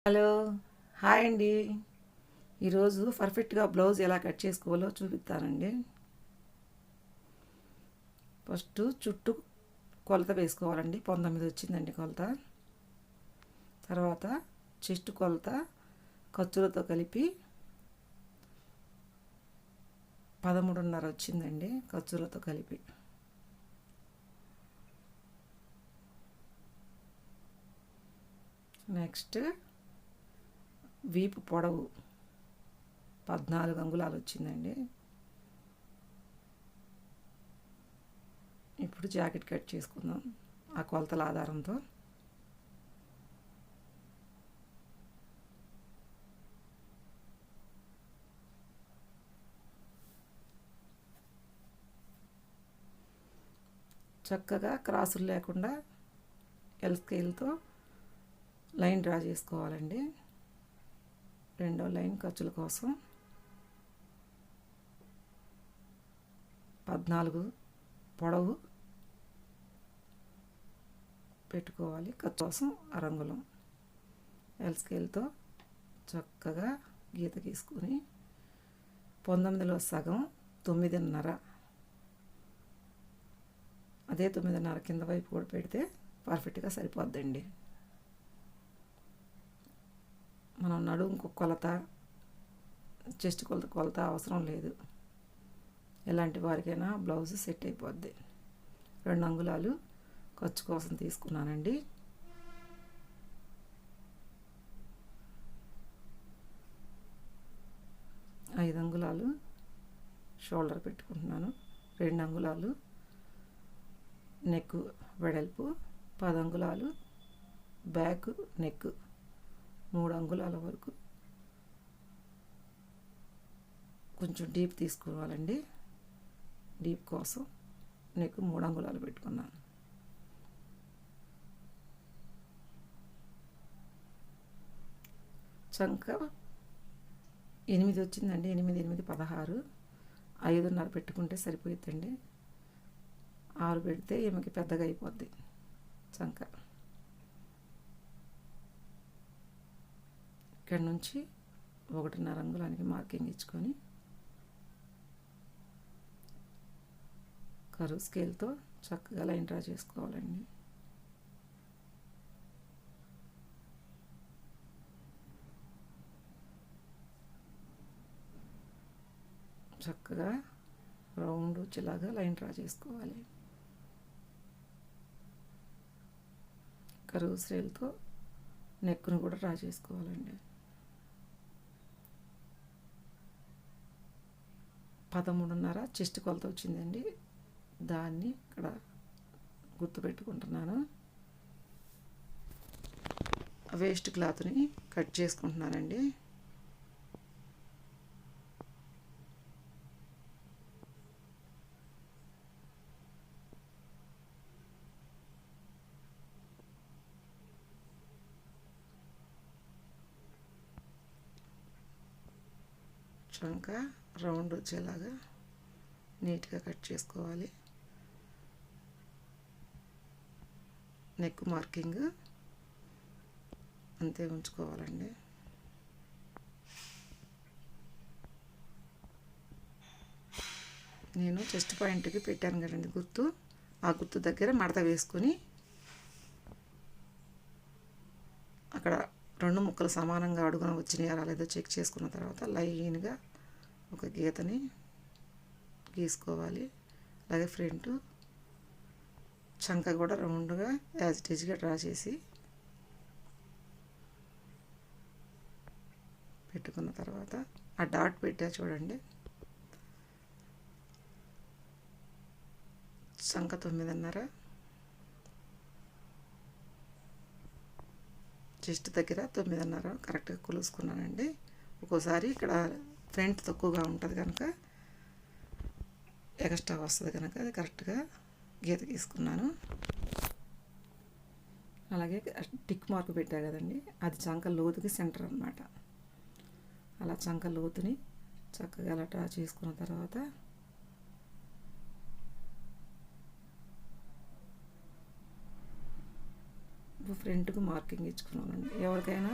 Hello, hi అండి. ఈరోజు పర్ఫెక్ట్గా బ్లౌజ్ ఎలా కట్ చేసుకోవాలో చూపిస్తానండి. ఫస్ట్ చుట్టూ కొలత వేసుకోవాలండి. 19 వచ్చిందండి కొలత. తర్వాత చెస్ట్ కొలత ఖర్చులతో కలిపి 13.5 వచ్చిందండి ఖర్చులతో కలిపి. నెక్స్ట్ వీపు పొడవు 14 అంగుళాలు వచ్చిందండి. ఇప్పుడు జాకెట్ కట్ చేసుకుందాం ఆ కొలతల ఆధారంతో. చక్కగా క్రాసులు లేకుండా ఎల్ స్కేల్తో లైన్ డ్రా చేసుకోవాలండి. రెండో లైన్ ఖర్చుల కోసం 14 పొడవు పెట్టుకోవాలి. ఖర్చు కోసం అరంగుళం ఎల్ స్కేల్తో చక్కగా గీత గీసుకొని 19లో సగం 9.5, అదే 9.5 కింద వైపు కూడా పెడితే పర్ఫెక్ట్గా సరిపోద్దండి. మనం నడుము కొలత, చెస్ట్ కొలత అవసరం లేదు. ఎలాంటి వారికైనా బ్లౌజ్ సెట్ అయిపోద్ది. 2 అంగుళాలు ఖర్చు కోసం తీసుకున్నానండి. ఐదు అంగుళాలు షోల్డర్ పెట్టుకుంటున్నాను. 2 అంగుళాలు నెక్ వెడల్పు, 10 అంగుళాలు బ్యాక్ నెక్, 3 అంగుళాల వరకు కొంచెం డీప్ తీసుకోవాలండి. డీప్ కోసం నెక్ 3 అంగుళాలు పెట్టుకున్నాను. చంక 8 వచ్చిందండి. 8, 8, 16, 5.5 పెట్టుకుంటే సరిపోతుందండి. 6 పెడితే ఈమెకి పెద్దగా అయిపోద్ది చంక. ఇక్కడ నుంచి 1.5 అంగుళానికి మార్కింగ్ ఇచ్చుకొని కరువు స్కేల్తో చక్కగా లైన్ డ్రా చేసుకోవాలండి. చక్కగా రౌండ్ వచ్చేలాగా లైన్ డ్రా చేసుకోవాలి. కరువు స్కేల్తో నెక్ను కూడా డ్రా చేసుకోవాలండి. 13.5 చెస్ట్ కొలత వచ్చిందండి. దాన్ని ఇక్కడ గుర్తుపెట్టుకుంటున్నాను. వేస్ట్ క్లాత్ని కట్ చేసుకుంటున్నానండి. చంక రౌండ్ వచ్చేలాగా నీట్గా కట్ చేసుకోవాలి. నెక్ మార్కింగ్ అంతే ఉంచుకోవాలండి. నేను చెస్ట్ పాయింట్కి పెట్టాను కదండి గుర్తు, ఆ గుర్తు దగ్గర మడత వేసుకొని అక్కడ 2 ముక్కలు సమానంగా అడుగున వచ్చినాయా రాలేదో చెక్ చేసుకున్న తర్వాత లైన్గా ఒక గీతని గీసుకోవాలి. అలాగే ఫ్రంట్ చంక కూడా రౌండ్గా యాజ్ ఇట్ ఈజ్గా డ్రా చేసి పెట్టుకున్న తర్వాత ఆ డాట్ పెట్టా చూడండి. చంక 9.5, చెస్ట్ దగ్గర 9.5 కరెక్ట్గా కొలుసుకున్నానండి. ఒక్కోసారి ఇక్కడ ఫ్రంట్ తక్కువగా ఉంటుంది కనుక ఎక్స్ట్రా వస్తుంది కనుక అది కరెక్ట్గా గీత గీసుకున్నాను. అలాగే టిక్ మార్క్ పెట్టా కదండి, అది చంక లోతుకి సెంటర్ అన్నమాట. అలా చంక లోతుని చక్కగా అలా డ్రా చేసుకున్న తర్వాత ఫ్రంట్కు మార్కింగ్ ఇచ్చుకున్నానండి. ఎవరికైనా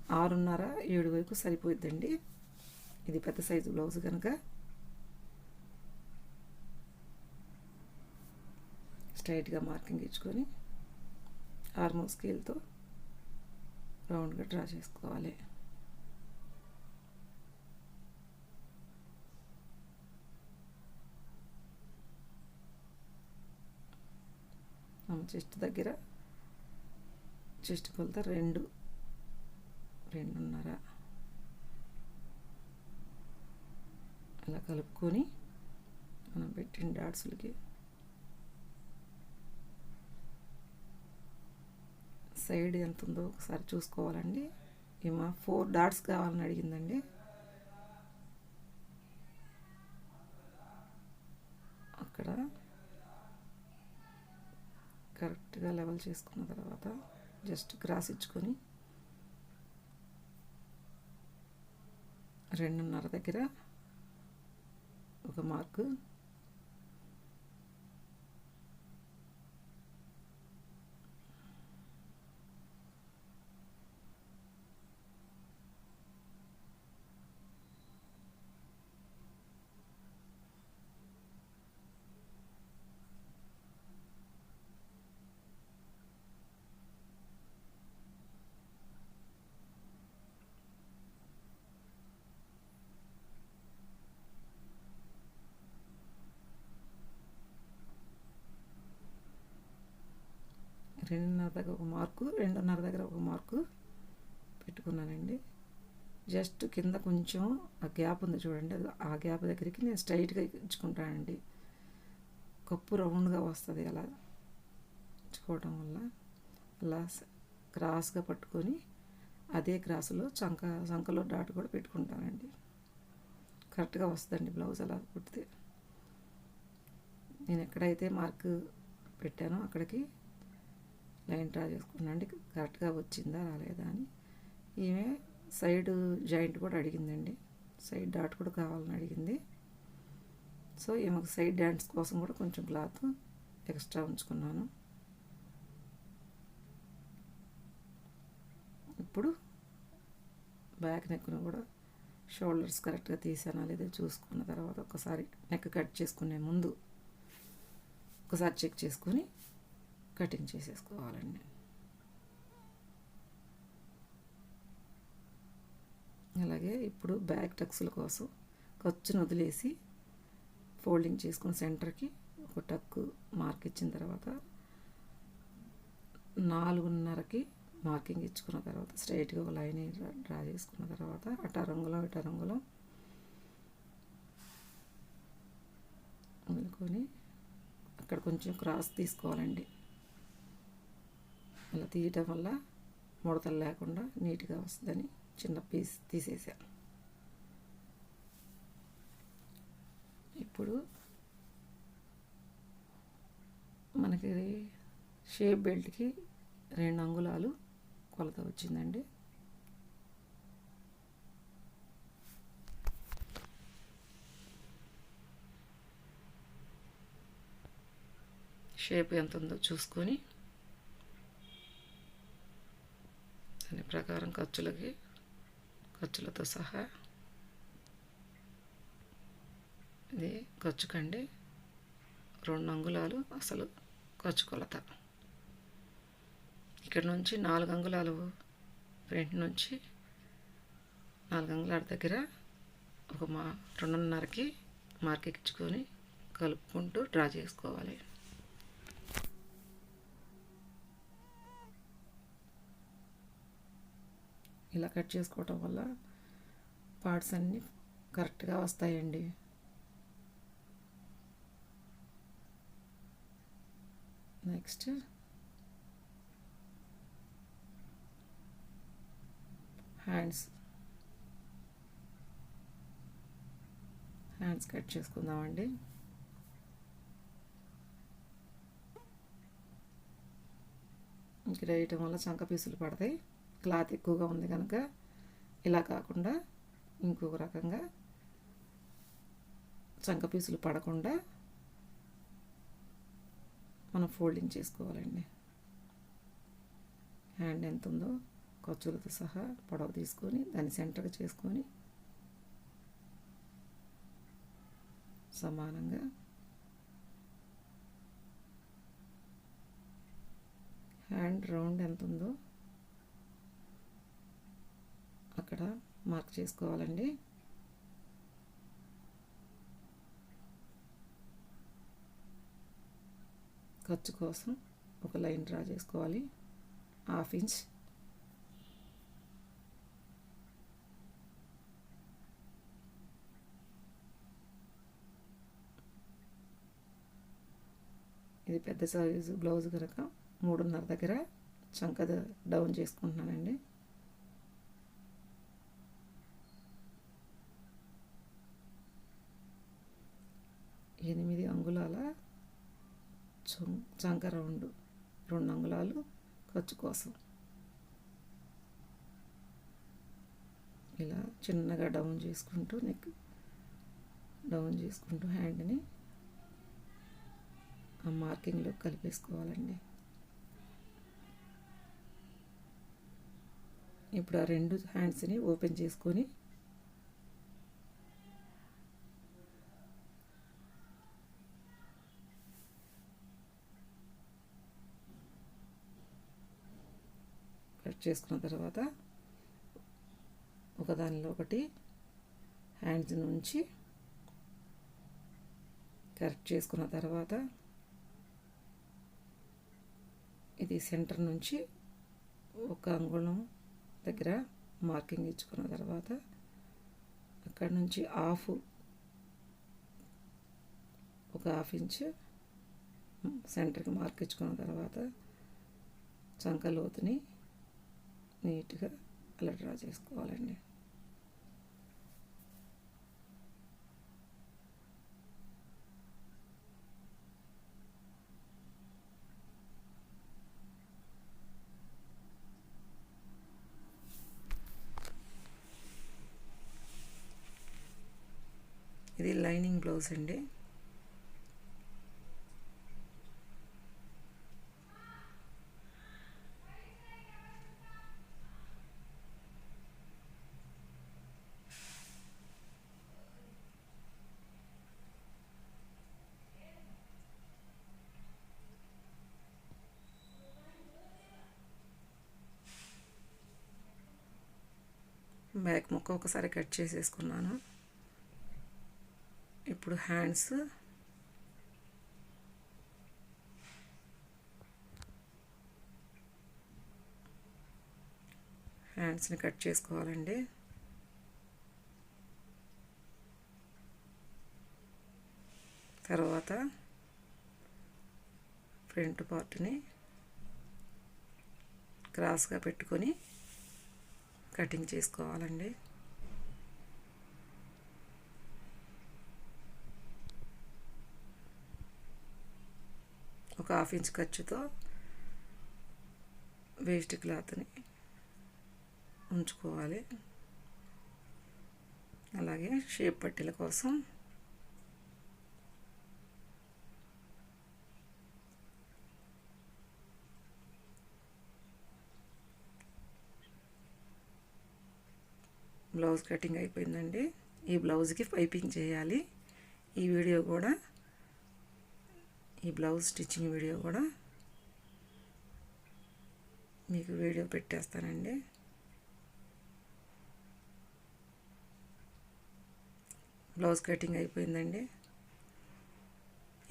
6:30 7 వరకు సరిపోద్దండి. ఇది పెద్ద సైజు బ్లౌజ్ కనుక స్ట్రైట్గా మార్కింగ్ ఇచ్చుకొని ఆర్మోల్ స్కేల్తో రౌండ్గా డ్రా చేసుకోవాలి. చెస్ట్ దగ్గర చెస్ట్ కొలత 2.5 అలా కలుపుకొని మనం పెట్టిన డాట్స్లకి సైడ్ ఎంత ఉందో ఒకసారి చూసుకోవాలండి. ఏమో 4 డాట్స్ కావాలని అడిగిందండి. అక్కడ కరెక్ట్గా లెవెల్ చేసుకున్న తర్వాత జస్ట్ క్రాస్ ఇచ్చుకొని 2.5 దగ్గర ఒక మార్కు, రెండున్నర దగ్గర ఒక మార్కు, 2.5 దగ్గర ఒక మార్కు పెట్టుకున్నానండి. జస్ట్ కింద కొంచెం ఆ గ్యాప్ ఉంది చూడండి, అది ఆ గ్యాప్ దగ్గరికి నేను స్ట్రైట్గా ఇచ్చుకుంటానండి. కప్పు రౌండ్గా వస్తుంది అలా ఇచ్చుకోవడం వల్ల. అలా క్రాస్గా పట్టుకొని అదే క్రాస్లో చంకలో డాట్ కూడా పెట్టుకుంటానండి. కరెక్ట్గా వస్తుందండి బ్లౌజ్ అలా కుడితే. నేను ఎక్కడైతే మార్క్ పెట్టానో అక్కడికి లైన్ డ్రా చేసుకున్నాండి. కరెక్ట్గా వచ్చిందా రాలేదా అని. ఈమె సైడ్ జాయింట్ కూడా అడిగిందండి, సైడ్ డాట్ కూడా కావాలని అడిగింది. సో ఈమెకు సైడ్ డాట్స్ కోసం కూడా కొంచెం క్లాత్ ఎక్స్ట్రా ఉంచుకున్నాను. ఇప్పుడు బ్యాక్ నెక్ను కూడా షోల్డర్స్ కరెక్ట్గా తీసానా లేదా చూసుకున్న తర్వాత ఒకసారి నెక్ కట్ చేసుకునే ముందు ఒకసారి చెక్ చేసుకొని కటింగ్ చేసేసుకోవాలండి. అలాగే ఇప్పుడు బ్యాక్ టక్స్ల కోసం ఖర్చును వదిలేసి ఫోల్డింగ్ చేసుకుని సెంటర్కి ఒక టక్ మార్క్ ఇచ్చిన తర్వాత 4.5కి మార్కింగ్ ఇచ్చుకున్న తర్వాత స్ట్రైట్గా ఒక లైన్ డ్రా చేసుకున్న తర్వాత అట రంగులో వదులుకొని అక్కడ కొంచెం క్రాస్ తీసుకోవాలండి. అలా తీయటం వల్ల ముడతలు లేకుండా నీట్గా వస్తుందని చిన్న పీస్ తీసేసాను. ఇప్పుడు మనకి షేప్ బెల్ట్కి 2 అంగుళాలు కొలత వచ్చిందండి. షేప్ ఎంత ఉందో చూసుకొని దాని ప్రకారం ఖర్చులతో సహా ఇది ఖర్చుకండి 2 అంగుళాలు అసలు ఖర్చు కొలత. ఇక్కడ నుంచి 4 అంగుళాలు ఫ్రంట్ నుంచి 4 అంగుళాల దగ్గర ఒక 2.5కి మార్క్ ఇచ్చుకొని కలుపుకుంటూ డ్రా చేసుకోవాలి. ఇలా కట్ చేసుకోవటం వల్ల పార్ట్స్ అన్నీ కరెక్ట్గా వస్తాయండి. నెక్స్ట్ హ్యాండ్స్ కట్ చేసుకుందామండి. ఇక్కడ వేయటం వల్ల చంక పీసులు పడతాయి. క్లాత్ ఎక్కువగా ఉంది కనుక ఇలా కాకుండా ఇంకొక రకంగా చంక పీసులు పడకుండా మనం ఫోల్డింగ్ చేసుకోవాలండి. హ్యాండ్ ఎంత ఉందో ఖర్చులతో సహా పొడవు తీసుకొని దాన్ని సెంటర్గా చేసుకొని సమానంగా హ్యాండ్ రౌండ్ ఎంత ఉందో అక్కడ మార్క్ చేసుకోవాలండి. ఖర్చు కోసం ఒక లైన్ డ్రా చేసుకోవాలి, 1/2 ఇంచ్. ఇది పెద్ద సైజు బ్లౌజ్ కనుక 3.5 దగ్గర చంక డౌన్ చేసుకుంటున్నానండి. ఎనిమిది అంగుళాల చంక రౌండ్, 2 అంగుళాలు ఖర్చు కోసం ఇలా చిన్నగా డౌన్ చేసుకుంటూ నెక్ డౌన్ చేసుకుంటూ హ్యాండ్ని ఆ మార్కింగ్లో కలిపేసుకోవాలండి. ఇప్పుడు ఆ 2 హ్యాండ్స్ని ఓపెన్ చేసుకొని కట్ చేసుకున్న తర్వాత ఒకదానిలో ఒకటి హ్యాండ్స్ నుంచి కరెక్ట్ చేసుకున్న తర్వాత ఇది సెంటర్ నుంచి 1 అంగుళం దగ్గర మార్కింగ్ ఇచ్చుకున్న తర్వాత అక్కడ నుంచి ఒక హాఫ్ ఇంచ్ సెంటర్కి మార్క్ ఇచ్చుకున్న తర్వాత చంక లోతుని నీట్గా అలా డ్రా చేసుకోవాలండి. ఇది లైనింగ్ బ్లౌజ్ అండి. బ్యాక్ ముక్క ఒకసారి కట్ చేసేసుకున్నాను. ఇప్పుడు హ్యాండ్స్ని కట్ చేసుకోవాలండి. తర్వాత ఫ్రంట్ పార్ట్ని క్రాస్గా పెట్టుకొని కటింగ్ చేసుకోవాలండి. ఒక హాఫ్ ఇంచ్ ఖర్చుతో వేస్ట్ క్లాత్ని ఉంచుకోవాలి. అలాగే షేప్ పట్టీల కోసం బ్లౌజ్ కటింగ్ అయిపోయిందండి. ఈ బ్లౌజ్కి పైపింగ్ చేయాలి. ఈ బ్లౌజ్ స్టిచ్చింగ్ వీడియో కూడా మీకు వీడియో పెట్టేస్తానండి. బ్లౌజ్ కటింగ్ అయిపోయిందండి.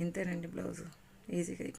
ఇంతేనండి, బ్లౌజ్ ఈజీగా అయిపోయింది.